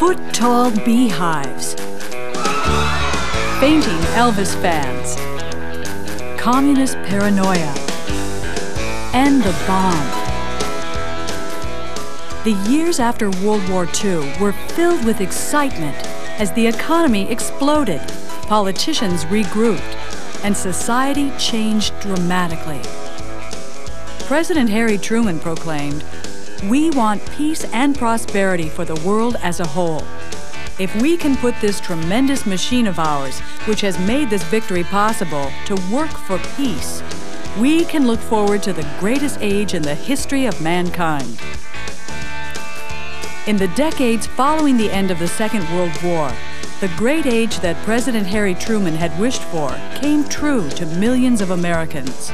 Foot-tall beehives, fainting Elvis fans, communist paranoia, and the bomb. The years after World War II were filled with excitement as the economy exploded, politicians regrouped, and society changed dramatically. President Harry Truman proclaimed, "We want peace and prosperity for the world as a whole. If we can put this tremendous machine of ours, which has made this victory possible, to work for peace, we can look forward to the greatest age in the history of mankind." In the decades following the end of the Second World War, the great age that President Harry Truman had wished for came true to millions of Americans.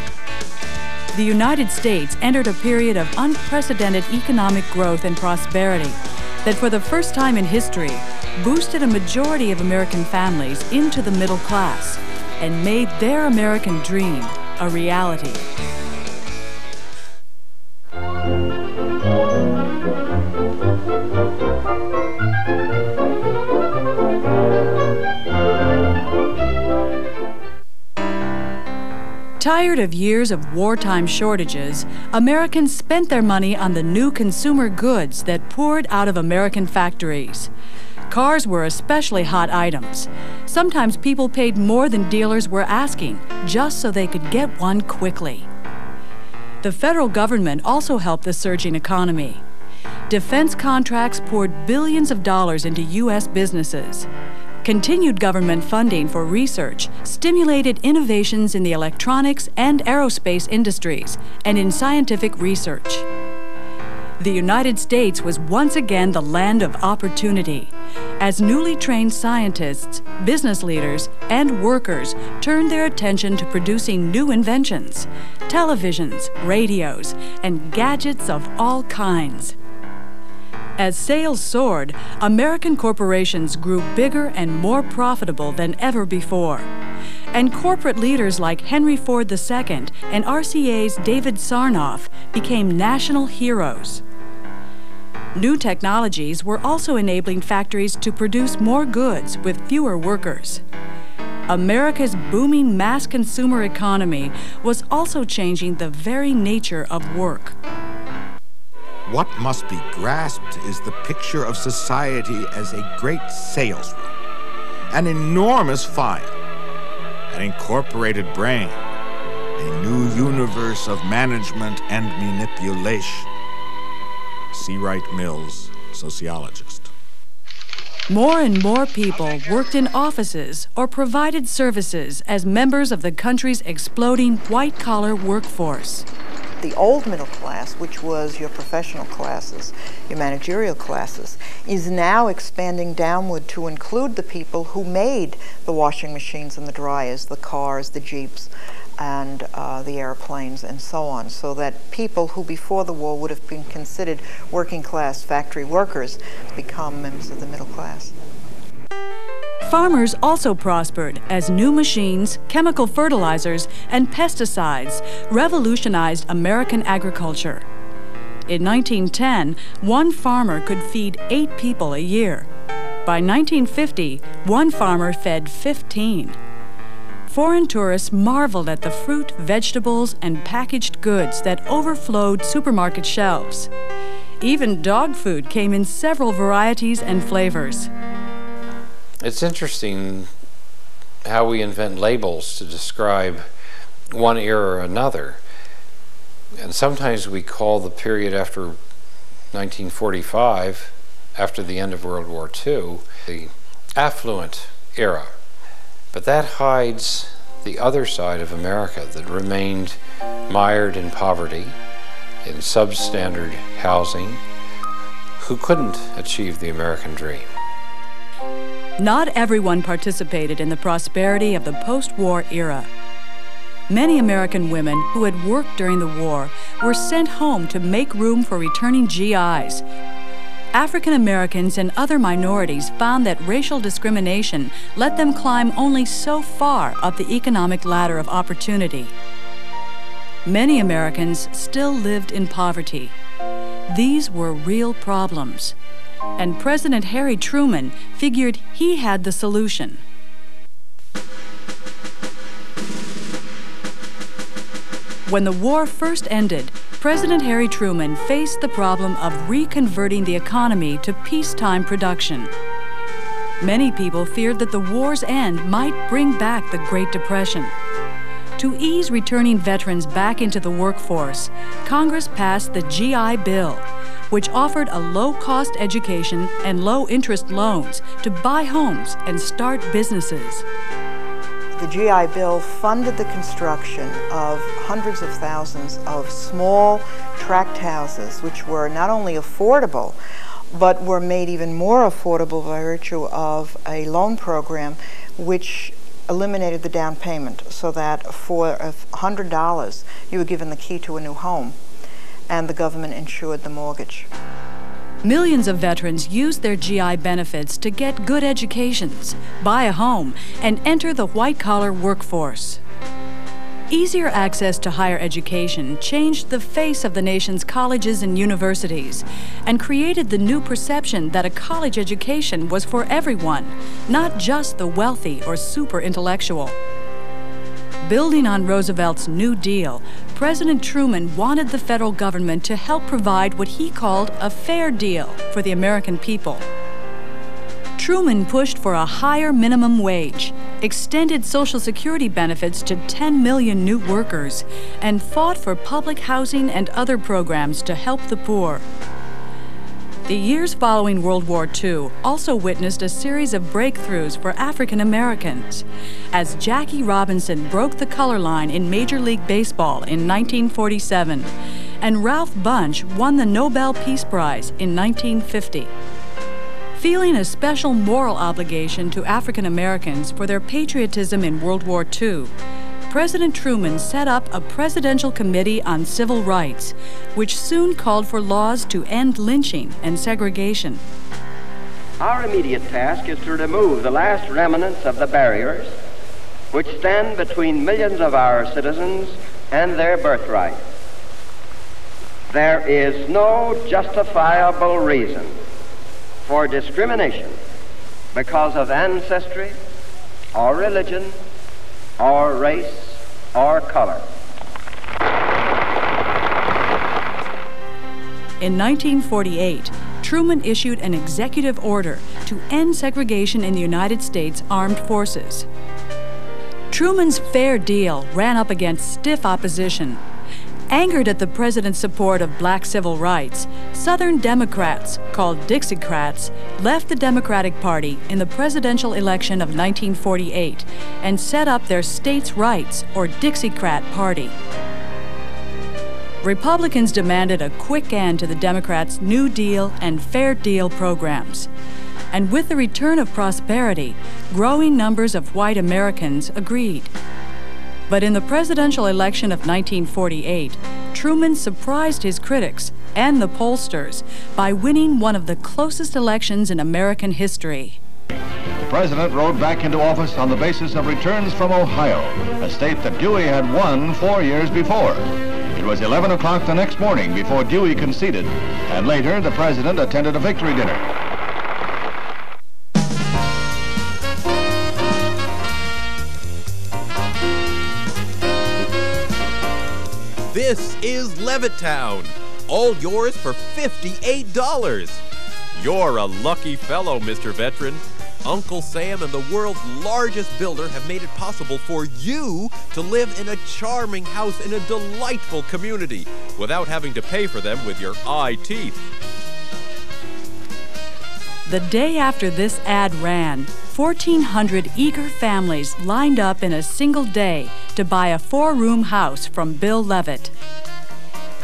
The United States entered a period of unprecedented economic growth and prosperity that, for the first time in history, boosted a majority of American families into the middle class and made their American dream a reality. Tired of years of wartime shortages, Americans spent their money on the new consumer goods that poured out of American factories. Cars were especially hot items. Sometimes people paid more than dealers were asking, just so they could get one quickly. The federal government also helped the surging economy. Defense contracts poured billions of dollars into U.S. businesses. Continued government funding for research stimulated innovations in the electronics and aerospace industries and in scientific research. The United States was once again the land of opportunity, as newly trained scientists, business leaders, and workers turned their attention to producing new inventions, televisions, radios, and gadgets of all kinds. As sales soared, American corporations grew bigger and more profitable than ever before. And corporate leaders like Henry Ford II and RCA's David Sarnoff became national heroes. New technologies were also enabling factories to produce more goods with fewer workers. America's booming mass consumer economy was also changing the very nature of work. What must be grasped is the picture of society as a great salesroom, an enormous file, an incorporated brain, a new universe of management and manipulation. C. Wright Mills, sociologist. More and more people worked in offices or provided services as members of the country's exploding white-collar workforce. The old middle class, which was your professional classes, your managerial classes, is now expanding downward to include the people who made the washing machines and the dryers, the cars, the Jeeps, and the airplanes, and so on, so that people who before the war would have been considered working class factory workers become members of the middle class. Farmers also prospered as new machines, chemical fertilizers, and pesticides revolutionized American agriculture. In 1910, one farmer could feed 8 people a year. By 1950, one farmer fed 15. Foreign tourists marveled at the fruit, vegetables, and packaged goods that overflowed supermarket shelves. Even dog food came in several varieties and flavors. It's interesting how we invent labels to describe one era or another. And sometimes we call the period after 1945, after the end of World War II, the affluent era. But that hides the other side of America that remained mired in poverty, in substandard housing, who couldn't achieve the American dream. Not everyone participated in the prosperity of the post-war era. Many American women who had worked during the war were sent home to make room for returning GIs. African Americans and other minorities found that racial discrimination let them climb only so far up the economic ladder of opportunity. Many Americans still lived in poverty. These were real problems, and President Harry Truman figured he had the solution. When the war first ended, President Harry Truman faced the problem of reconverting the economy to peacetime production. Many people feared that the war's end might bring back the Great Depression. To ease returning veterans back into the workforce, Congress passed the GI Bill, which offered a low-cost education and low-interest loans to buy homes and start businesses. The GI Bill funded the construction of hundreds of thousands of small tract houses, which were not only affordable, but were made even more affordable by virtue of a loan program which eliminated the down payment, so that for $100 you were given the key to a new home, and the government insured the mortgage. Millions of veterans used their GI benefits to get good educations, buy a home, and enter the white-collar workforce. Easier access to higher education changed the face of the nation's colleges and universities and created the new perception that a college education was for everyone, not just the wealthy or super intellectual. Building on Roosevelt's New Deal, President Truman wanted the federal government to help provide what he called a fair deal for the American people. Truman pushed for a higher minimum wage, extended Social Security benefits to 10 million new workers, and fought for public housing and other programs to help the poor. The years following World War II also witnessed a series of breakthroughs for African Americans, as Jackie Robinson broke the color line in Major League Baseball in 1947, and Ralph Bunche won the Nobel Peace Prize in 1950. Feeling a special moral obligation to African Americans for their patriotism in World War II, President Truman set up a Presidential Committee on Civil Rights, which soon called for laws to end lynching and segregation. Our immediate task is to remove the last remnants of the barriers which stand between millions of our citizens and their birthright. There is no justifiable reason for discrimination because of ancestry or religion or race or color. In 1948, Truman issued an executive order to end segregation in the United States Armed Forces. Truman's fair deal ran up against stiff opposition. Angered at the president's support of black civil rights, Southern Democrats, called Dixiecrats, left the Democratic Party in the presidential election of 1948 and set up their States' Rights, or Dixiecrat Party. Republicans demanded a quick end to the Democrats' New Deal and Fair Deal programs. And with the return of prosperity, growing numbers of white Americans agreed. But in the presidential election of 1948, Truman surprised his critics and the pollsters by winning one of the closest elections in American history. The president rode back into office on the basis of returns from Ohio, a state that Dewey had won 4 years before. It was 11 o'clock the next morning before Dewey conceded, and later the president attended a victory dinner. This is Levittown, all yours for $58. You're a lucky fellow, Mr. Veteran. Uncle Sam and the world's largest builder have made it possible for you to live in a charming house in a delightful community without having to pay for them with your eye teeth. The day after this ad ran, 1,400 eager families lined up in a single day to buy a 4-room house from Bill Levitt.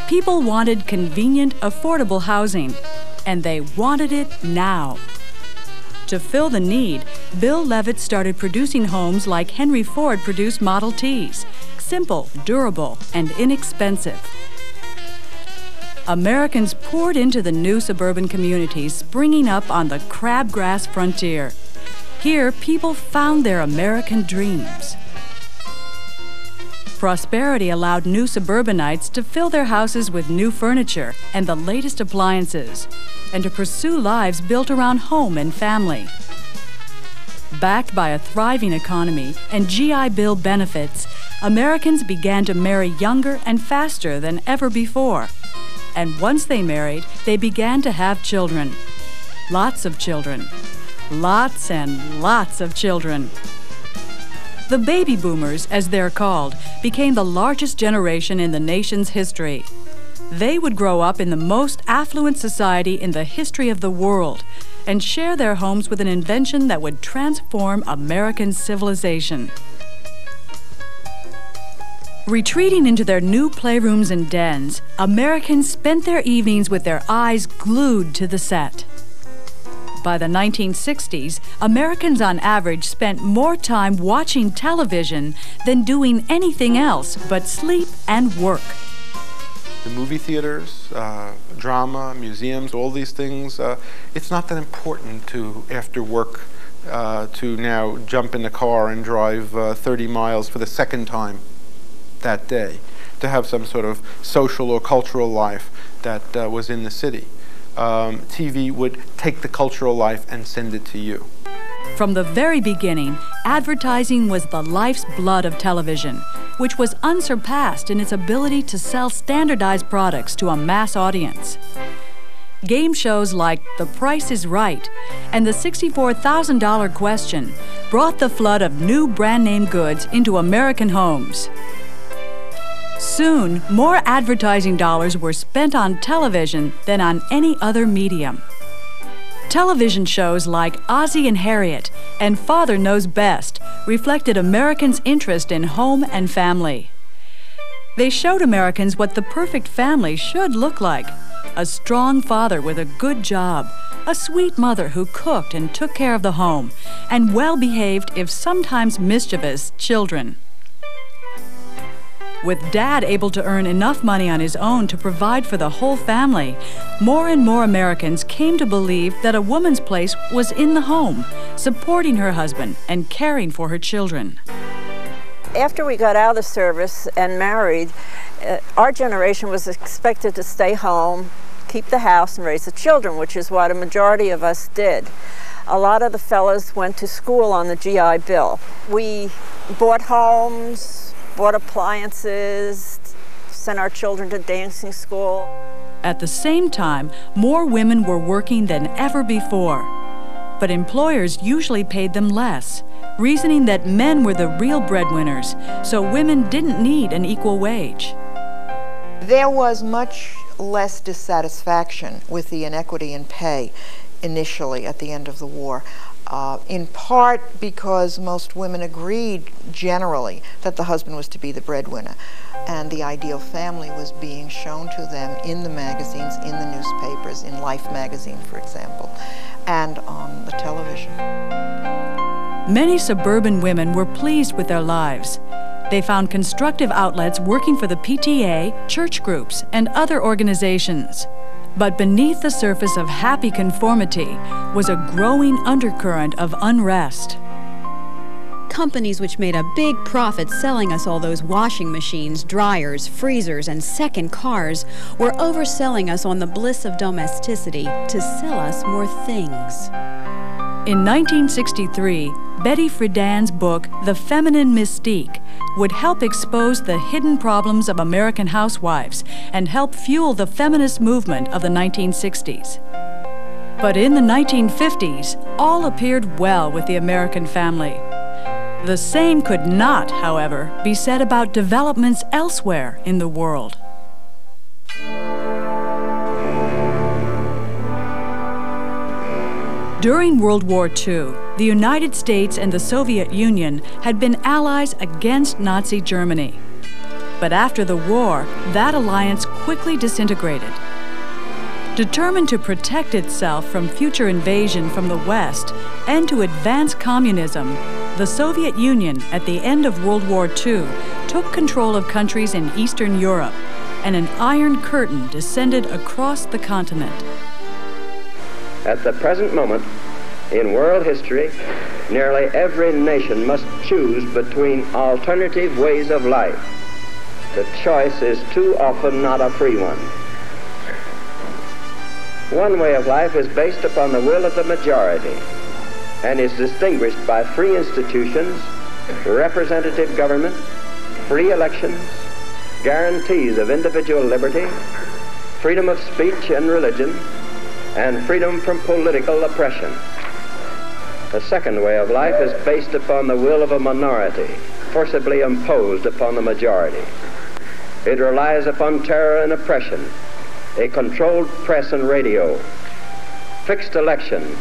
People wanted convenient, affordable housing, and they wanted it now. To fill the need, Bill Levitt started producing homes like Henry Ford produced Model Ts, simple, durable, and inexpensive. Americans poured into the new suburban communities springing up on the crabgrass frontier. Here, people found their American dreams. Prosperity allowed new suburbanites to fill their houses with new furniture and the latest appliances, and to pursue lives built around home and family. Backed by a thriving economy and GI Bill benefits, Americans began to marry younger and faster than ever before. And once they married, they began to have children. Lots of children. Lots and lots of children. The baby boomers, as they're called, became the largest generation in the nation's history. They would grow up in the most affluent society in the history of the world and share their homes with an invention that would transform American civilization. Retreating into their new playrooms and dens, Americans spent their evenings with their eyes glued to the set. By the 1960s, Americans on average spent more time watching television than doing anything else but sleep and work. The movie theaters, drama, museums, all these things, it's not that important to, after work, to now jump in the car and drive 30 miles for the second time that day, to have some sort of social or cultural life that was in the city. TV would take the cultural life and send it to you. From the very beginning, advertising was the life's blood of television, which was unsurpassed in its ability to sell standardized products to a mass audience. Game shows like The Price is Right and the $64,000 Question brought the flood of new brand-name goods into American homes. Soon, more advertising dollars were spent on television than on any other medium. Television shows like Ozzie and Harriet and Father Knows Best reflected Americans' interest in home and family. They showed Americans what the perfect family should look like: a strong father with a good job, a sweet mother who cooked and took care of the home, and well-behaved, if sometimes mischievous, children. With Dad able to earn enough money on his own to provide for the whole family, more and more Americans came to believe that a woman's place was in the home, supporting her husband and caring for her children. After we got out of the service and married, our generation was expected to stay home, keep the house, and raise the children, which is what a majority of us did. A lot of the fellas went to school on the GI Bill. We bought homes, bought appliances, sent our children to dancing school. At the same time, more women were working than ever before. But employers usually paid them less, reasoning that men were the real breadwinners, so women didn't need an equal wage. There was much less dissatisfaction with the inequity in pay initially at the end of the war. In part because most women agreed generally that the husband was to be the breadwinner, and the ideal family was being shown to them in the magazines, in the newspapers, in Life magazine, for example, and on the television. Many suburban women were pleased with their lives. They found constructive outlets working for the PTA, church groups, and other organizations. But beneath the surface of happy conformity was a growing undercurrent of unrest. Companies which made a big profit selling us all those washing machines, dryers, freezers, and second cars were overselling us on the bliss of domesticity to sell us more things. In 1963, Betty Friedan's book, The Feminine Mystique, would help expose the hidden problems of American housewives and help fuel the feminist movement of the 1960s. But in the 1950s, all appeared well with the American family. The same could not, however, be said about developments elsewhere in the world. During World War II, the United States and the Soviet Union had been allies against Nazi Germany. But after the war, that alliance quickly disintegrated. Determined to protect itself from future invasion from the West and to advance communism, the Soviet Union, at the end of World War II, took control of countries in Eastern Europe, and an iron curtain descended across the continent. At the present moment, in world history, nearly every nation must choose between alternative ways of life. the choice is too often not a free one. One way of life is based upon the will of the majority and is distinguished by free institutions, representative government, free elections, guarantees of individual liberty, freedom of speech and religion, and freedom from political oppression. The second way of life is based upon the will of a minority, forcibly imposed upon the majority. It relies upon terror and oppression, a controlled press and radio, fixed elections,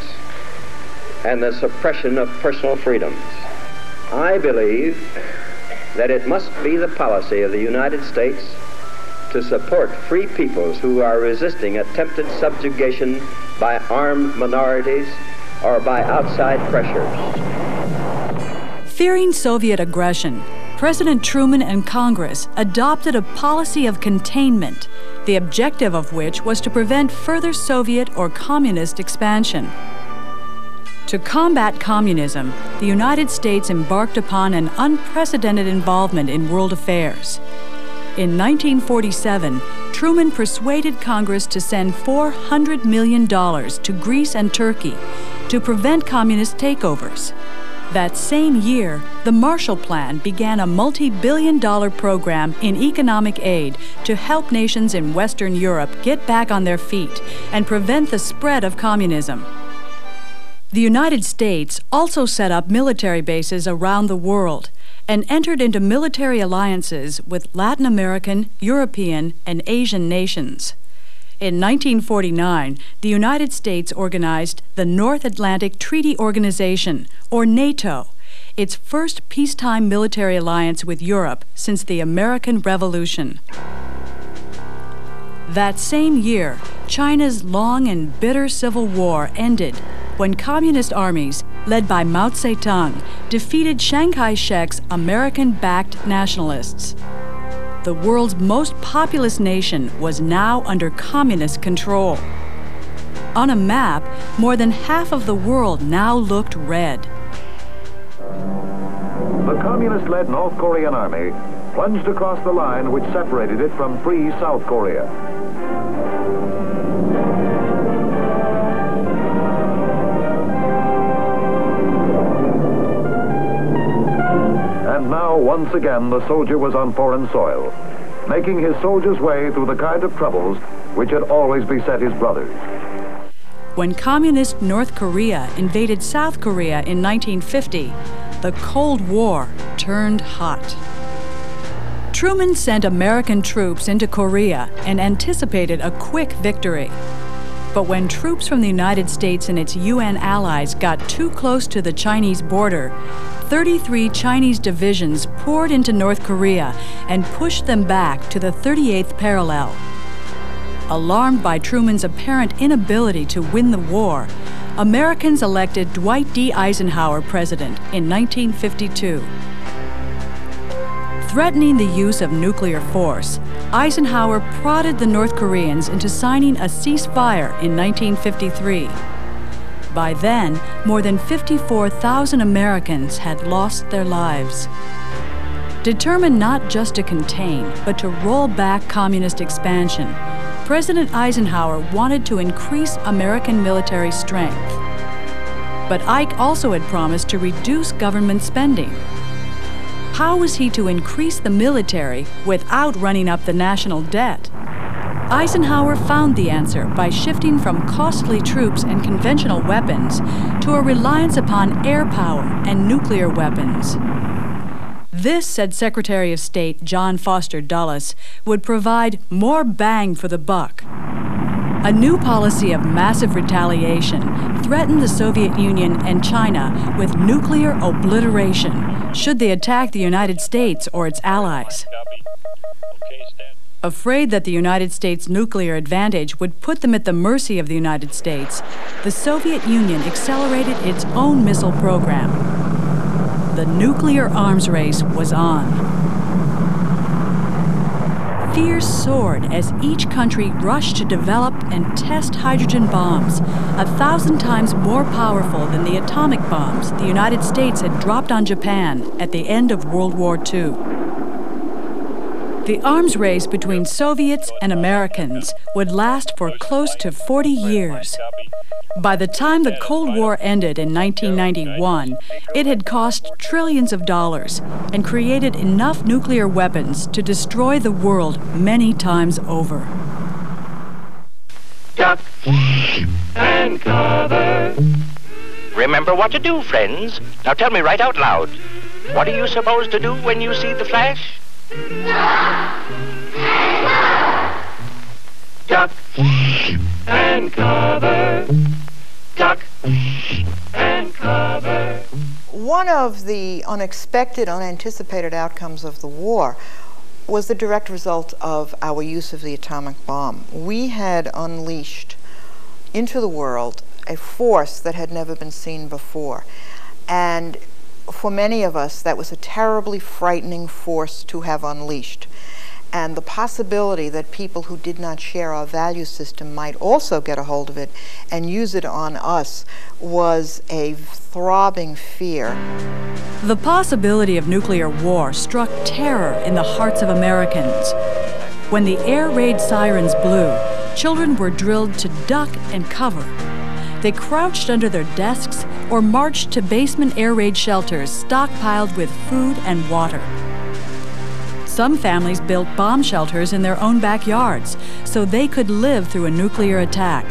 and the suppression of personal freedoms. I believe that it must be the policy of the United States to support free peoples who are resisting attempted subjugation by armed minorities or by outside pressures. Fearing Soviet aggression, President Truman and Congress adopted a policy of containment, the objective of which was to prevent further Soviet or communist expansion. To combat communism, the United States embarked upon an unprecedented involvement in world affairs. In 1947, Truman persuaded Congress to send $400 million to Greece and Turkey to prevent communist takeovers. That same year, the Marshall Plan began a multi-billion-dollar program in economic aid to help nations in Western Europe get back on their feet and prevent the spread of communism. The United States also set up military bases around the world and entered into military alliances with Latin American, European, and Asian nations. In 1949, the United States organized the North Atlantic Treaty Organization, or NATO, its first peacetime military alliance with Europe since the American Revolution. That same year, China's long and bitter civil war ended when communist armies, led by Mao Zedong, defeated Chiang Kai-shek's American-backed nationalists. The world's most populous nation was now under communist control. On a map, more than half of the world now looked red. The communist-led North Korean army plunged across the line which separated it from free South Korea. And now, once again, the soldier was on foreign soil, making his soldier's way through the kind of troubles which had always beset his brothers. When communist North Korea invaded South Korea in 1950, the Cold War turned hot. Truman sent American troops into Korea and anticipated a quick victory. But when troops from the United States and its UN allies got too close to the Chinese border, 33 Chinese divisions poured into North Korea and pushed them back to the 38th parallel. Alarmed by Truman's apparent inability to win the war, Americans elected Dwight D. Eisenhower president in 1952. Threatening the use of nuclear force, Eisenhower prodded the North Koreans into signing a ceasefire in 1953. By then, more than 54,000 Americans had lost their lives. Determined not just to contain, but to roll back communist expansion, President Eisenhower wanted to increase American military strength. But Ike also had promised to reduce government spending. How was he to increase the military without running up the national debt? Eisenhower found the answer by shifting from costly troops and conventional weapons to a reliance upon air power and nuclear weapons. This, said Secretary of State John Foster Dulles, would provide more bang for the buck. A new policy of massive retaliation threatened the Soviet Union and China with nuclear obliteration should they attack the United States or its allies. Afraid that the United States' nuclear advantage would put them at the mercy of the United States, the Soviet Union accelerated its own missile program. The nuclear arms race was on. Fears soared as each country rushed to develop and test hydrogen bombs, 1,000 times more powerful than the atomic bombs the United States had dropped on Japan at the end of World War II. The arms race between Soviets and Americans would last for close to 40 years. By the time the Cold War ended in 1991, it had cost trillions of dollars and created enough nuclear weapons to destroy the world many times over. Duck and cover. Remember what to do, friends. Now tell me right out loud. What are you supposed to do when you see the flash? Duck and cover. Duck and cover. One of the unexpected, unanticipated outcomes of the war was the direct result of our use of the atomic bomb. We had unleashed into the world a force that had never been seen before. And for many of us, that was a terribly frightening force to have unleashed. And the possibility that people who did not share our value system might also get a hold of it and use it on us was a throbbing fear. The possibility of nuclear war struck terror in the hearts of Americans. When the air raid sirens blew, children were drilled to duck and cover. They crouched under their desks or marched to basement air raid shelters stockpiled with food and water. Some families built bomb shelters in their own backyards so they could live through a nuclear attack.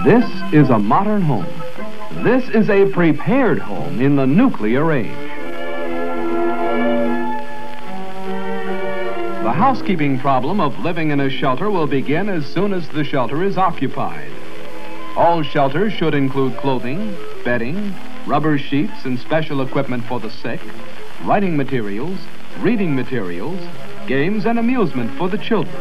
This is a modern home. This is a prepared home in the nuclear age. The housekeeping problem of living in a shelter will begin as soon as the shelter is occupied. All shelters should include clothing, bedding, rubber sheets and special equipment for the sick, writing materials, reading materials, games and amusement for the children.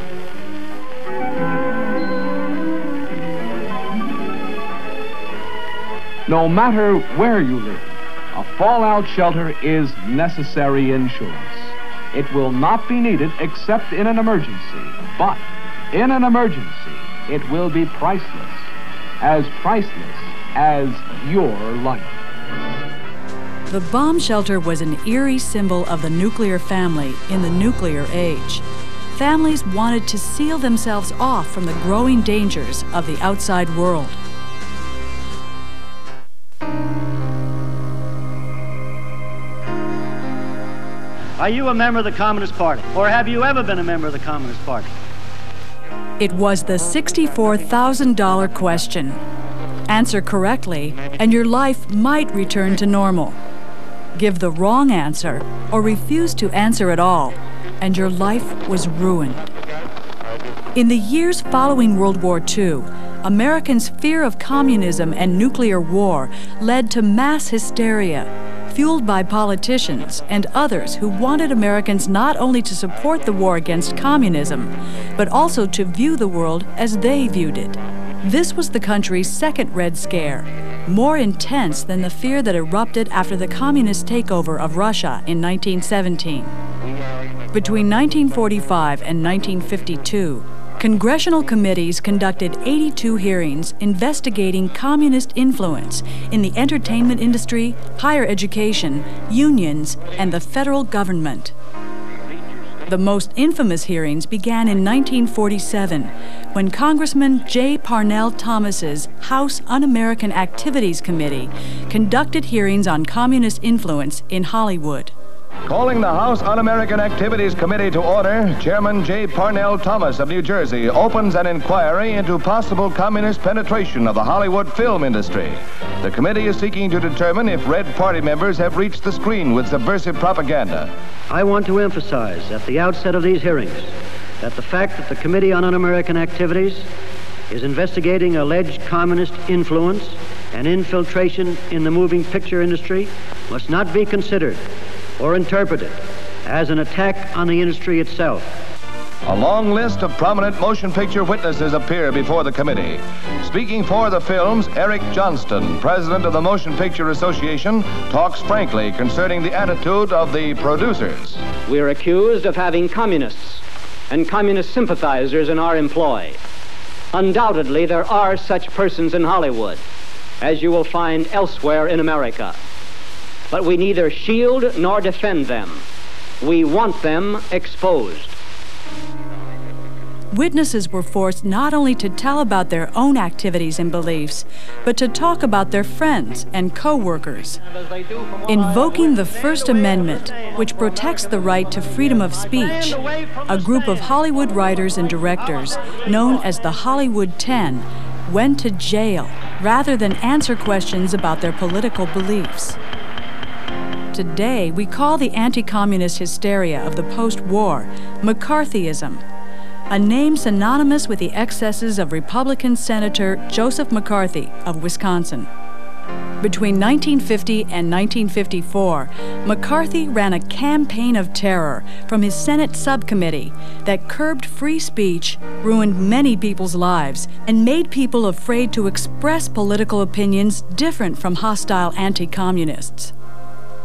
No matter where you live, a fallout shelter is necessary insurance. It will not be needed except in an emergency, but in an emergency, it will be priceless as your life. The bomb shelter was an eerie symbol of the nuclear family in the nuclear age. Families wanted to seal themselves off from the growing dangers of the outside world. Are you a member of the Communist Party? Or have you ever been a member of the Communist Party? It was the $64,000 question. Answer correctly, and your life might return to normal. Give the wrong answer, or refuse to answer at all, and your life was ruined. In the years following World War II, Americans' fear of communism and nuclear war led to mass hysteria, fueled by politicians and others who wanted Americans not only to support the war against communism, but also to view the world as they viewed it. This was the country's second Red Scare, more intense than the fear that erupted after the communist takeover of Russia in 1917. Between 1945 and 1952, congressional committees conducted 82 hearings investigating communist influence in the entertainment industry, higher education, unions, and the federal government. The most infamous hearings began in 1947, when Congressman J. Parnell Thomas's House Un-American Activities Committee conducted hearings on communist influence in Hollywood. Calling the House Un-American Activities Committee to order, Chairman J. Parnell Thomas of New Jersey opens an inquiry into possible communist penetration of the Hollywood film industry. The committee is seeking to determine if Red Party members have reached the screen with subversive propaganda. I want to emphasize at the outset of these hearings that the fact that the Committee on Un-American Activities is investigating alleged communist influence and infiltration in the moving picture industry must not be considered or interpreted as an attack on the industry itself. A long list of prominent motion picture witnesses appear before the committee. Speaking for the films, Eric Johnston, president of the Motion Picture Association, talks frankly concerning the attitude of the producers. We're accused of having communists and communist sympathizers in our employ. Undoubtedly, there are such persons in Hollywood, as you will find elsewhere in America. But we neither shield nor defend them. We want them exposed. Witnesses were forced not only to tell about their own activities and beliefs, but to talk about their friends and co-workers. Invoking the First Amendment, which protects the right to freedom of speech, a group of Hollywood writers and directors, known as the Hollywood 10, went to jail rather than answer questions about their political beliefs. Today, we call the anti-communist hysteria of the post-war McCarthyism, a name synonymous with the excesses of Republican Senator Joseph McCarthy of Wisconsin. Between 1950 and 1954, McCarthy ran a campaign of terror from his Senate subcommittee that curbed free speech, ruined many people's lives, and made people afraid to express political opinions different from hostile anti-communists.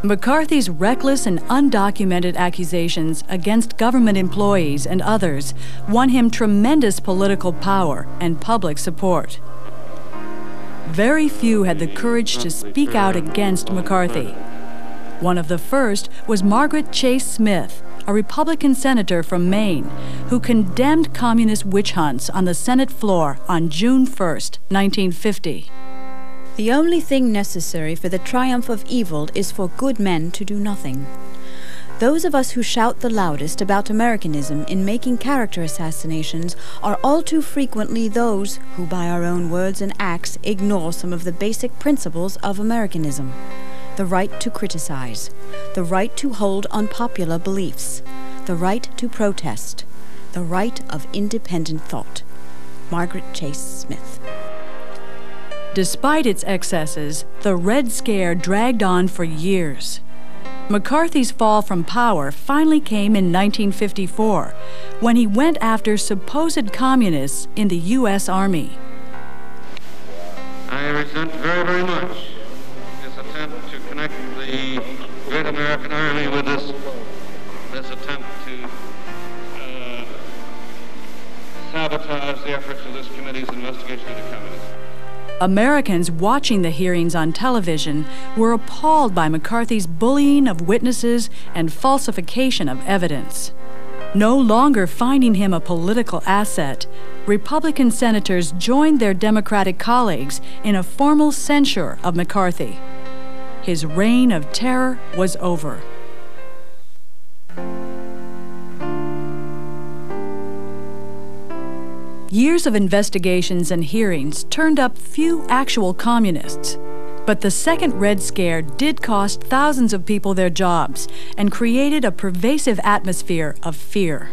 McCarthy's reckless and undocumented accusations against government employees and others won him tremendous political power and public support. Very few had the courage to speak out against McCarthy. One of the first was Margaret Chase Smith, a Republican senator from Maine, who condemned communist witch hunts on the Senate floor on June 1st, 1950. The only thing necessary for the triumph of evil is for good men to do nothing. Those of us who shout the loudest about Americanism in making character assassinations are all too frequently those who, by our own words and acts, ignore some of the basic principles of Americanism. The right to criticize, the right to hold unpopular beliefs, the right to protest, the right of independent thought. Margaret Chase Smith. Despite its excesses, the Red Scare dragged on for years. McCarthy's fall from power finally came in 1954, when he went after supposed communists in the U.S. Army. I resent very, very much this attempt to connect the great American Army with this attempt to sabotage the efforts of this committee's investigation into communism. Americans watching the hearings on television were appalled by McCarthy's bullying of witnesses and falsification of evidence. No longer finding him a political asset, Republican senators joined their Democratic colleagues in a formal censure of McCarthy. His reign of terror was over. Years of investigations and hearings turned up few actual communists. But the second Red Scare did cost thousands of people their jobs and created a pervasive atmosphere of fear.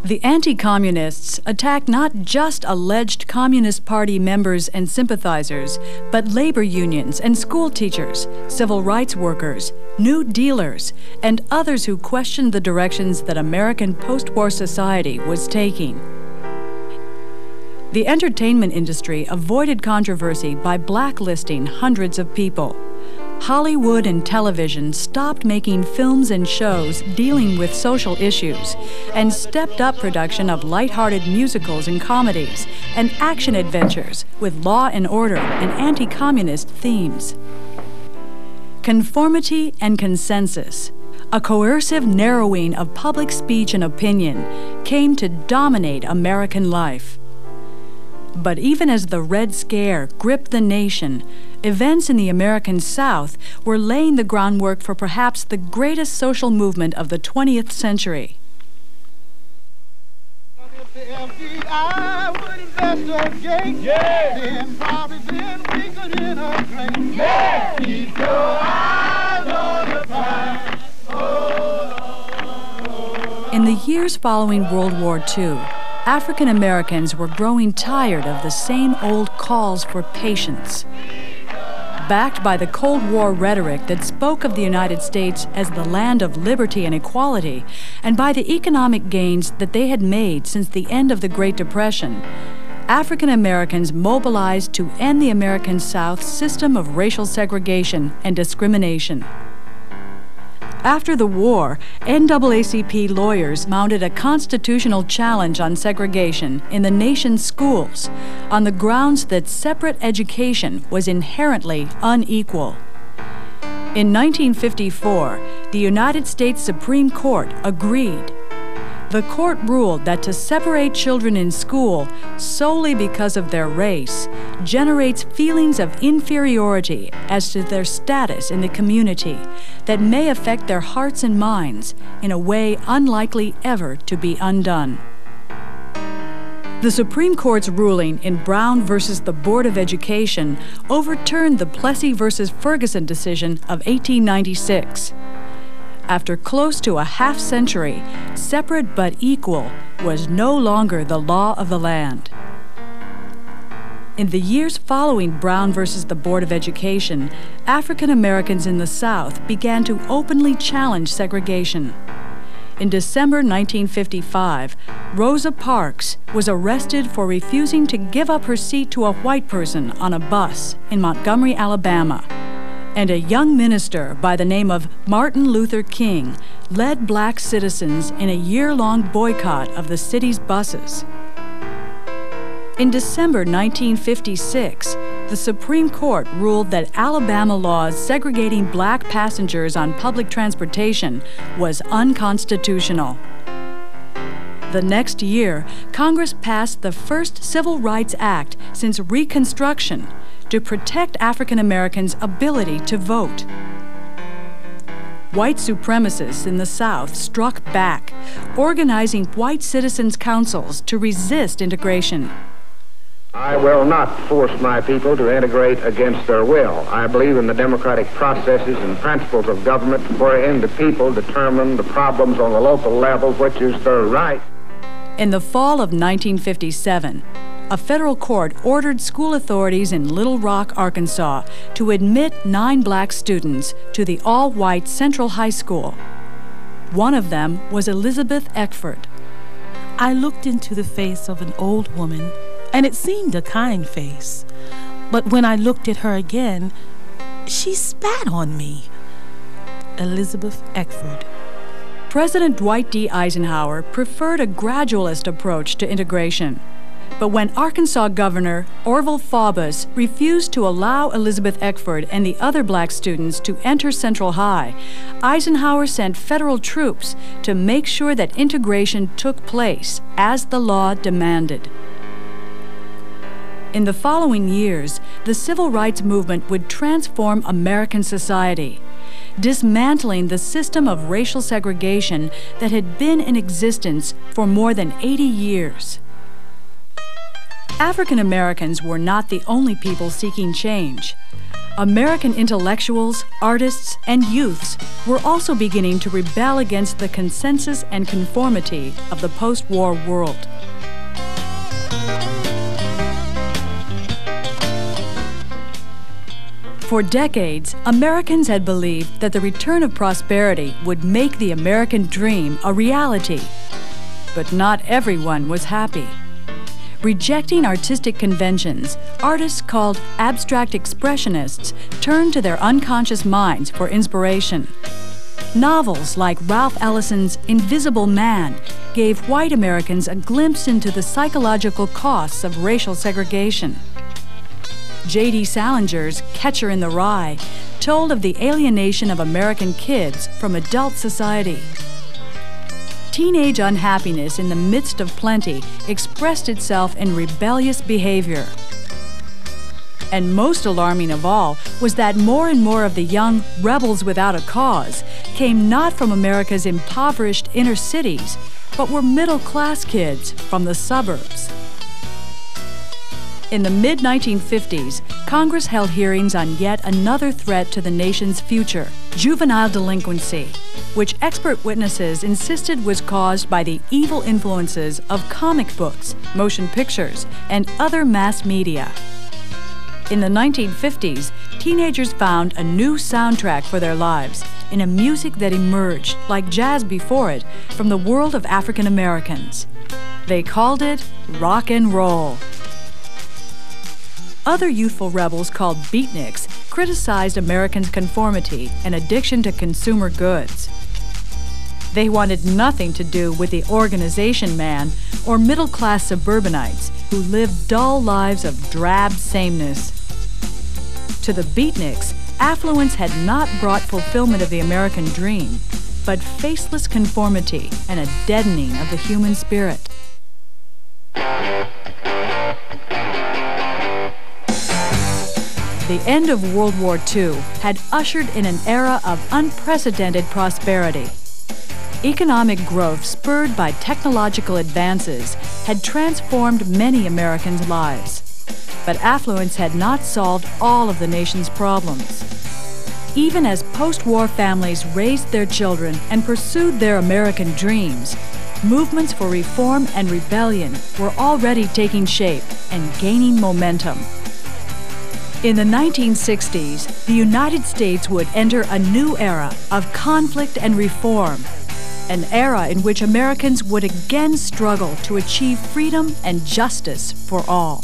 The anti-communists attacked not just alleged Communist Party members and sympathizers, but labor unions and school teachers, civil rights workers, New Dealers, and others who questioned the directions that American post-war society was taking. The entertainment industry avoided controversy by blacklisting hundreds of people. Hollywood and television stopped making films and shows dealing with social issues and stepped up production of lighthearted musicals and comedies and action adventures with law and order and anti-communist themes. Conformity and consensus, a coercive narrowing of public speech and opinion, came to dominate American life. But even as the Red Scare gripped the nation, events in the American South were laying the groundwork for perhaps the greatest social movement of the 20th century. In the years following World War II, African Americans were growing tired of the same old calls for patience. Backed by the Cold War rhetoric that spoke of the United States as the land of liberty and equality, and by the economic gains that they had made since the end of the Great Depression, African Americans mobilized to end the American South's system of racial segregation and discrimination. After the war, NAACP lawyers mounted a constitutional challenge on segregation in the nation's schools on the grounds that separate education was inherently unequal. In 1954, the United States Supreme Court agreed. The court ruled that to separate children in school solely because of their race generates feelings of inferiority as to their status in the community that may affect their hearts and minds in a way unlikely ever to be undone. The Supreme Court's ruling in Brown versus the Board of Education overturned the Plessy versus Ferguson decision of 1896. After close to a half-century, separate but equal was no longer the law of the land. In the years following Brown versus the Board of Education, African Americans in the South began to openly challenge segregation. In December 1955, Rosa Parks was arrested for refusing to give up her seat to a white person on a bus in Montgomery, Alabama. And a young minister by the name of Martin Luther King led black citizens in a year-long boycott of the city's buses. In December 1956, the Supreme Court ruled that Alabama laws segregating black passengers on public transportation was unconstitutional. The next year, Congress passed the first Civil Rights Act since Reconstruction to protect African Americans' ability to vote. White supremacists in the South struck back, organizing white citizens' councils to resist integration. I will not force my people to integrate against their will. I believe in the democratic processes and principles of government wherein the people determine the problems on the local level, which is their right. In the fall of 1957, a federal court ordered school authorities in Little Rock, Arkansas, to admit 9 black students to the all-white Central High School. One of them was Elizabeth Eckford. I looked into the face of an old woman, and it seemed a kind face. But when I looked at her again, she spat on me. Elizabeth Eckford. President Dwight D. Eisenhower preferred a gradualist approach to integration. But when Arkansas Governor Orville Faubus refused to allow Elizabeth Eckford and the other black students to enter Central High, Eisenhower sent federal troops to make sure that integration took place as the law demanded. In the following years, the civil rights movement would transform American society, dismantling the system of racial segregation that had been in existence for more than 80 years. African Americans were not the only people seeking change. American intellectuals, artists, and youths were also beginning to rebel against the consensus and conformity of the post-war world. For decades, Americans had believed that the return of prosperity would make the American dream a reality. But not everyone was happy. Rejecting artistic conventions, artists called abstract expressionists turned to their unconscious minds for inspiration. Novels like Ralph Ellison's Invisible Man gave white Americans a glimpse into the psychological costs of racial segregation. J.D. Salinger's Catcher in the Rye told of the alienation of American kids from adult society. Teenage unhappiness in the midst of plenty expressed itself in rebellious behavior. And most alarming of all was that more and more of the young rebels without a cause came not from America's impoverished inner cities, but were middle-class kids from the suburbs. In the mid-1950s, Congress held hearings on yet another threat to the nation's future, juvenile delinquency, which expert witnesses insisted was caused by the evil influences of comic books, motion pictures, and other mass media. In the 1950s, teenagers found a new soundtrack for their lives in a music that emerged, like jazz before it, from the world of African Americans. They called it rock and roll. Other youthful rebels called beatniks criticized Americans' conformity and addiction to consumer goods. They wanted nothing to do with the organization man or middle-class suburbanites who lived dull lives of drab sameness. To the beatniks, affluence had not brought fulfillment of the American dream, but faceless conformity and a deadening of the human spirit. The end of World War II had ushered in an era of unprecedented prosperity. Economic growth spurred by technological advances had transformed many Americans' lives. But affluence had not solved all of the nation's problems. Even as post-war families raised their children and pursued their American dreams, movements for reform and rebellion were already taking shape and gaining momentum. In the 1960s, the United States would enter a new era of conflict and reform, an era in which Americans would again struggle to achieve freedom and justice for all.